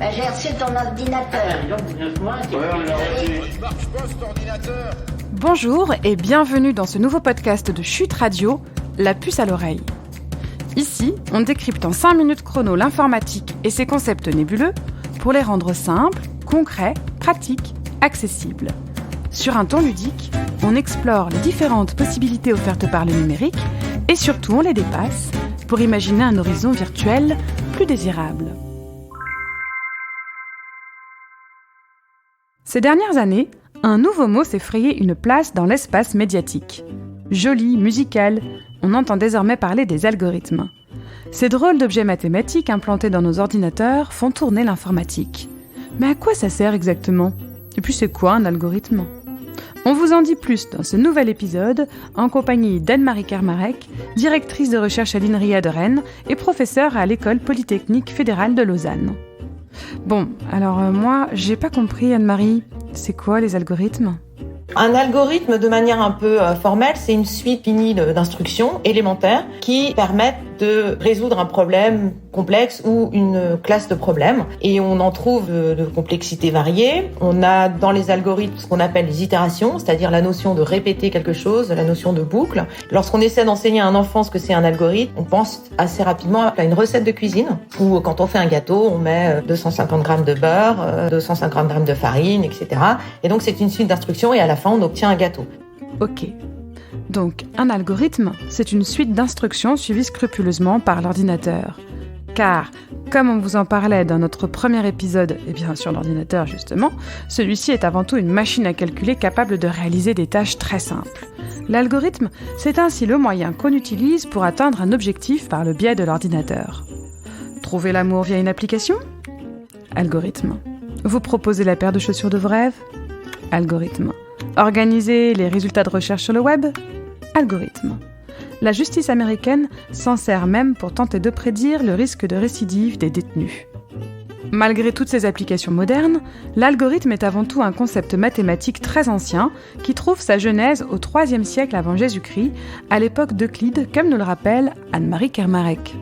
J'ai reçu ton ordinateur. Il marche pas cet ordinateur. Bonjour et bienvenue dans ce nouveau podcast de Chute Radio, La puce à l'oreille. Ici, on décrypte en 5 minutes chrono l'informatique et ses concepts nébuleux pour les rendre simples, concrets, pratiques, accessibles. Sur un ton ludique, on explore les différentes possibilités offertes par le numérique et surtout on les dépasse pour imaginer un horizon virtuel plus désirable. Ces dernières années, un nouveau mot s'est frayé une place dans l'espace médiatique. Joli, musical, on entend désormais parler des algorithmes. Ces drôles d'objets mathématiques implantés dans nos ordinateurs font tourner l'informatique. Mais à quoi ça sert exactement ? Et puis c'est quoi un algorithme ? On vous en dit plus dans ce nouvel épisode, en compagnie d'Anne-Marie Kermarek, directrice de recherche à l'INRIA de Rennes et professeure à l'École Polytechnique Fédérale de Lausanne. Bon, alors moi, j'ai pas compris, Anne-Marie, c'est quoi les algorithmes ? Un algorithme, de manière un peu formelle, c'est une suite finie d'instructions élémentaires qui permettent de résoudre un problème complexe ou une classe de problèmes. Et on en trouve de complexité variée. On a dans les algorithmes ce qu'on appelle les itérations, c'est-à-dire la notion de répéter quelque chose, la notion de boucle. Lorsqu'on essaie d'enseigner à un enfant ce que c'est un algorithme, on pense assez rapidement à une recette de cuisine où quand on fait un gâteau, on met 250 grammes de beurre, 250 grammes de farine, etc. Et donc c'est une suite d'instructions et à la fin on obtient un gâteau. Ok. Donc, un algorithme, c'est une suite d'instructions suivies scrupuleusement par l'ordinateur. Car, comme on vous en parlait dans notre premier épisode, et bien sur l'ordinateur justement, celui-ci est avant tout une machine à calculer capable de réaliser des tâches très simples. L'algorithme, c'est ainsi le moyen qu'on utilise pour atteindre un objectif par le biais de l'ordinateur. Trouver l'amour via une application ? Algorithme. Vous proposez la paire de chaussures de vos rêves ? Algorithme. Organiser les résultats de recherche sur le web ? Algorithme. La justice américaine s'en sert même pour tenter de prédire le risque de récidive des détenus. Malgré toutes ces applications modernes, l'algorithme est avant tout un concept mathématique très ancien qui trouve sa genèse au IIIe siècle avant Jésus-Christ, à l'époque d'Euclide, comme nous le rappelle Anne-Marie Kermarek.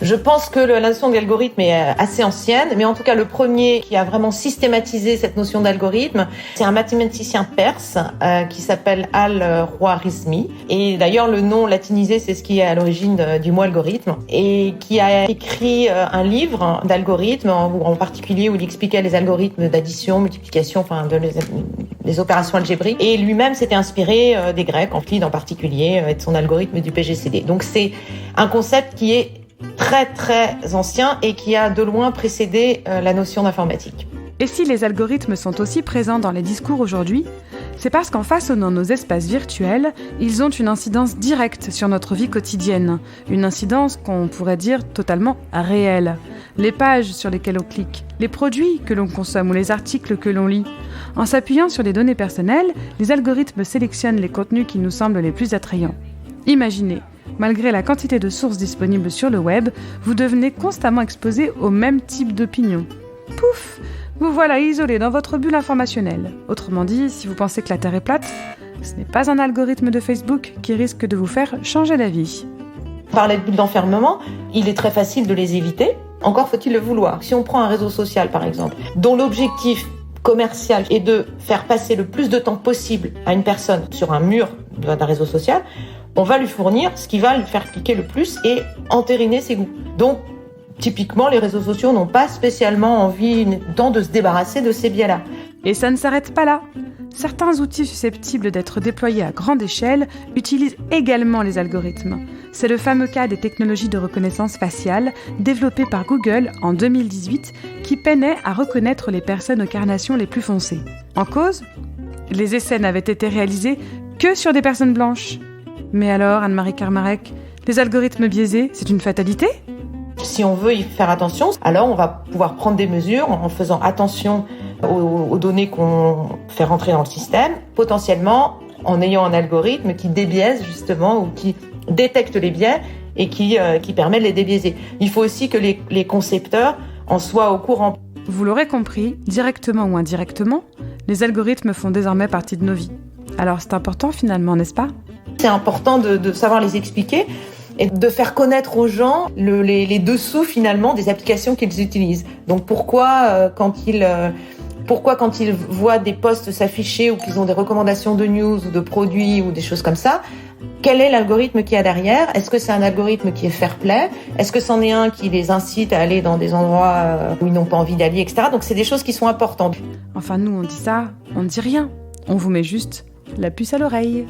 Je pense que la notion d'algorithme est assez ancienne, mais en tout cas le premier qui a vraiment systématisé cette notion d'algorithme, c'est un mathématicien perse qui s'appelle Al-Khwarizmi. Et d'ailleurs le nom latinisé, c'est ce qui est à l'origine du mot algorithme, et qui a écrit un livre d'algorithmes, en particulier où il expliquait les algorithmes d'addition, multiplication, les opérations algébriques. Et lui-même s'était inspiré des Grecs, Euclide en particulier, et de son algorithme du PGCD. Donc c'est un concept qui est très très ancien et qui a de loin précédé la notion d'informatique. Et si les algorithmes sont aussi présents dans les discours aujourd'hui, c'est parce qu'en façonnant nos espaces virtuels, ils ont une incidence directe sur notre vie quotidienne, une incidence qu'on pourrait dire totalement réelle. Les pages sur lesquelles on clique, les produits que l'on consomme ou les articles que l'on lit. En s'appuyant sur les données personnelles, les algorithmes sélectionnent les contenus qui nous semblent les plus attrayants. Imaginez, malgré la quantité de sources disponibles sur le web, vous devenez constamment exposé au même type d'opinion. Pouf ! Vous voilà isolé dans votre bulle informationnelle. Autrement dit, si vous pensez que la Terre est plate, ce n'est pas un algorithme de Facebook qui risque de vous faire changer d'avis. On parlait de bulles d'enfermement, il est très facile de les éviter. Encore faut-il le vouloir. Si on prend un réseau social par exemple, dont l'objectif commercial est de faire passer le plus de temps possible à une personne sur un mur d'un réseau social, on va lui fournir ce qui va lui faire cliquer le plus et entériner ses goûts. Donc, typiquement, les réseaux sociaux n'ont pas spécialement envie de se débarrasser de ces biais-là. Et ça ne s'arrête pas là. Certains outils susceptibles d'être déployés à grande échelle utilisent également les algorithmes. C'est le fameux cas des technologies de reconnaissance faciale développées par Google en 2018 qui peinaient à reconnaître les personnes aux carnations les plus foncées. En cause, les essais n'avaient été réalisés que sur des personnes blanches. Mais alors, Anne-Marie Kermarek, les algorithmes biaisés, c'est une fatalité ? Si on veut y faire attention, alors on va pouvoir prendre des mesures en faisant attention aux données qu'on fait rentrer dans le système, potentiellement en ayant un algorithme qui débiaise justement ou qui détecte les biais et qui permet de les débiaiser. Il faut aussi que les concepteurs en soient au courant. Vous l'aurez compris, directement ou indirectement, les algorithmes font désormais partie de nos vies. Alors c'est important finalement, n'est-ce pas ? C'est important de savoir les expliquer et de faire connaître aux gens les dessous finalement des applications qu'ils utilisent. Donc pourquoi quand ils voient des posts s'afficher ou qu'ils ont des recommandations de news ou de produits ou des choses comme ça, quel est l'algorithme qu'il y a derrière? Est-ce que c'est un algorithme qui est fair play? Est-ce que c'en est un qui les incite à aller dans des endroits où ils n'ont pas envie d'aller, etc. Donc c'est des choses qui sont importantes. Enfin, nous, on dit ça, on ne dit rien. On vous met juste la puce à l'oreille.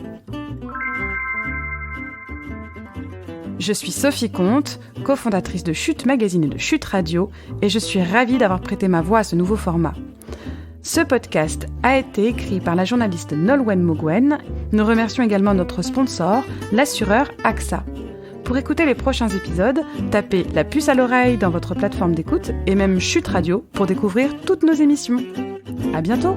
Je suis Sophie Comte, cofondatrice de Chute Magazine et de Chute Radio, et je suis ravie d'avoir prêté ma voix à ce nouveau format. Ce podcast a été écrit par la journaliste Nolwenn Mogwen. Nous remercions également notre sponsor, l'assureur AXA. Pour écouter les prochains épisodes, tapez la puce à l'oreille dans votre plateforme d'écoute et même Chute Radio pour découvrir toutes nos émissions. À bientôt!